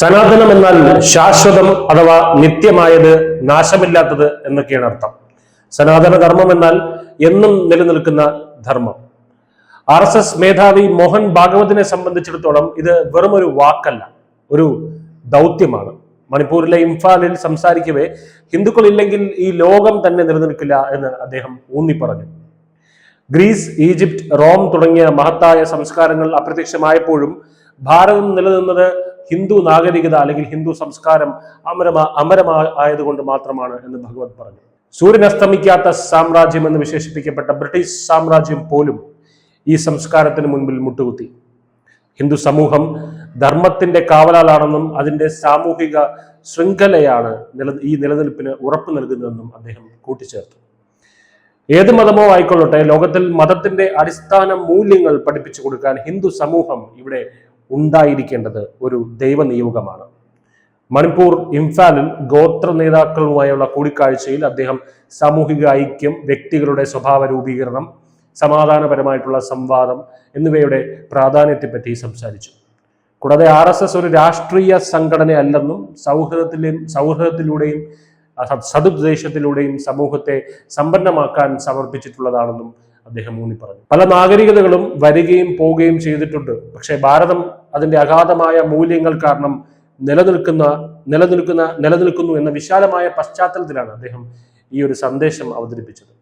സനാതനം എന്നാൽ ശാശ്വതം അഥവാ നിത്യമായത്, നാശമില്ലാത്തത് എന്നൊക്കെയാണ് അർത്ഥം. സനാതന ധർമ്മം എന്നാൽ എന്നും നിലനിൽക്കുന്ന ധർമ്മം. RSS മേധാവി മോഹൻ ഭാഗവതിനെ സംബന്ധിച്ചിടത്തോളം ഇത് വെറും ഒരു വാക്കല്ല, ഒരു ദൗത്യമാണ്. മണിപ്പൂരിലെ ഇംഫാലിൽ സംസാരിക്കവേ ഹിന്ദുക്കൾ ഇല്ലെങ്കിൽ ഈ ലോകം തന്നെ നിലനിൽക്കില്ല എന്ന് അദ്ദേഹം ഊന്നി പറഞ്ഞു. ഗ്രീസ്, ഈജിപ്റ്റ്, റോം തുടങ്ങിയ മഹത്തായ സംസ്കാരങ്ങൾ അപ്രത്യക്ഷമായപ്പോഴും ഭാരതം നിലനിന്നത് ഹിന്ദു നാഗരികത അല്ലെങ്കിൽ ഹിന്ദു സംസ്കാരം അമരമായതുകൊണ്ട് മാത്രമാണ് എന്ന് ഭഗവത് പറഞ്ഞു. സൂര്യൻ അസ്തമിക്കാത്ത സാമ്രാജ്യം എന്ന് വിശേഷിപ്പിക്കപ്പെട്ട ബ്രിട്ടീഷ് സാമ്രാജ്യം പോലും ഈ സംസ്കാരത്തിന് മുൻപിൽ മുട്ടുകുത്തി. ഹിന്ദു സമൂഹം ധർമ്മത്തിന്റെ കാവലാളാണെന്നും അതിന്റെ സാമൂഹിക ശൃംഖലയാണ് ഈ നിലനിൽപ്പിന് ഉറപ്പു നൽകുന്നതെന്നും അദ്ദേഹം കൂട്ടിച്ചേർത്തു. ഏത് മതമോ ആയിക്കൊള്ളട്ടെ, ലോകത്തിൽ മതത്തിന്റെ അടിസ്ഥാന മൂല്യങ്ങൾ പഠിപ്പിച്ചു കൊടുക്കാൻ ഹിന്ദു സമൂഹം ഇവിടെ ഉണ്ടായിരിക്കേണ്ടത് ഒരു ദൈവനിയോഗമാണ്. മണിപ്പൂർ ഇംഫാലിൽ ഗോത്ര നേതാക്കളുമായുള്ള കൂടിക്കാഴ്ചയിൽ അദ്ദേഹം സാമൂഹിക ഐക്യം, വ്യക്തികളുടെ സ്വഭാവ രൂപീകരണം, സമാധാനപരമായിട്ടുള്ള സംവാദം എന്നിവയുടെ പ്രാധാന്യത്തെപ്പറ്റി സംസാരിച്ചു. കൂടാതെ RSS ഒരു രാഷ്ട്രീയ സംഘടനയല്ലെന്നും സൗഹൃദത്തിലൂടെയും സതുദ്ദേശത്തിലൂടെയും സമൂഹത്തെ സമ്പന്നമാക്കാൻ സമർപ്പിച്ചിട്ടുള്ളതാണെന്നും അദ്ദേഹം ഊന്നി പറഞ്ഞു. പല നാഗരികതകളും വരികയും പോവുകയും ചെയ്തിട്ടുണ്ട്. പക്ഷേ ഭാരതം അതിന്റെ അഗാധമായ മൂല്യങ്ങൾ കാരണം നിലനിൽക്കുന്നു എന്ന വിശാലമായ പശ്ചാത്തലത്തിലാണ് അദ്ദേഹം ഈ ഒരു സന്ദേശം അവതരിപ്പിച്ചത്.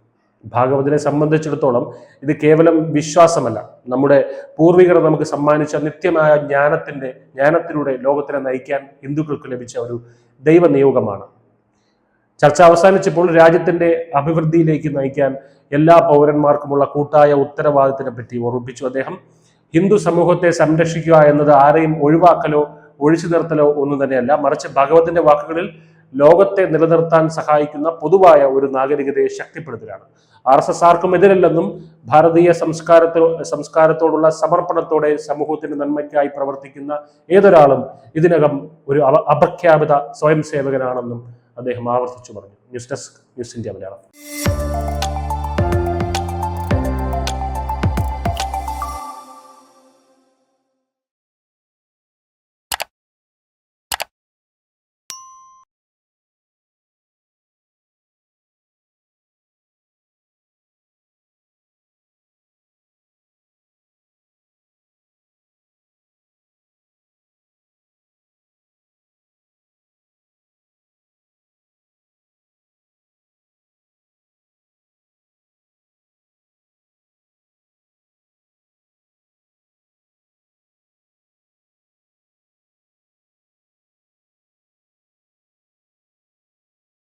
ഭാഗവതിനെ സംബന്ധിച്ചിടത്തോളം ഇത് കേവലം വിശ്വാസമല്ല, നമ്മുടെ പൂർവികർ നമുക്ക് സമ്മാനിച്ച നിത്യമായ ജ്ഞാനത്തിലൂടെ ലോകത്തിനെ നയിക്കാൻ ഹിന്ദുക്കൾക്ക് ലഭിച്ച ഒരു ദൈവനിയോഗമാണ്. ചർച്ച അവസാനിച്ചപ്പോൾ രാജ്യത്തിന്റെ അഭിവൃദ്ധിയിലേക്ക് നയിക്കാൻ എല്ലാ പൗരന്മാർക്കുമുള്ള കൂട്ടായ ഉത്തരവാദിത്തത്തിനെ പറ്റി ഓർമ്മിപ്പിച്ചു അദ്ദേഹം. ഹിന്ദു സമൂഹത്തെ സംരക്ഷിക്കുക എന്നത് ആരെയും ഒഴിവാക്കലോ ഒഴിച്ചു നിർത്തലോ ഒന്നും തന്നെയല്ല, മറിച്ച് ഭഗവതിന്റെ വാക്കുകളിൽ ലോകത്തെ നിലനിർത്താൻ സഹായിക്കുന്ന പൊതുവായ ഒരു നാഗരികതയെ ശക്തിപ്പെടുത്തലാണ്. RSS ആർക്കും എതിരല്ലെന്നും ഭാരതീയ സംസ്കാരത്തോടുള്ള സമർപ്പണത്തോടെ സമൂഹത്തിന്റെ നന്മയ്ക്കായി പ്രവർത്തിക്കുന്ന ഏതൊരാളും ഇതിനകം ഒരു അപ്രഖ്യാപിത സ്വയം സേവകനാണെന്നും അദ്ദേഹം ആവർത്തിച്ചു പറഞ്ഞു. News desk, news India Malayalam.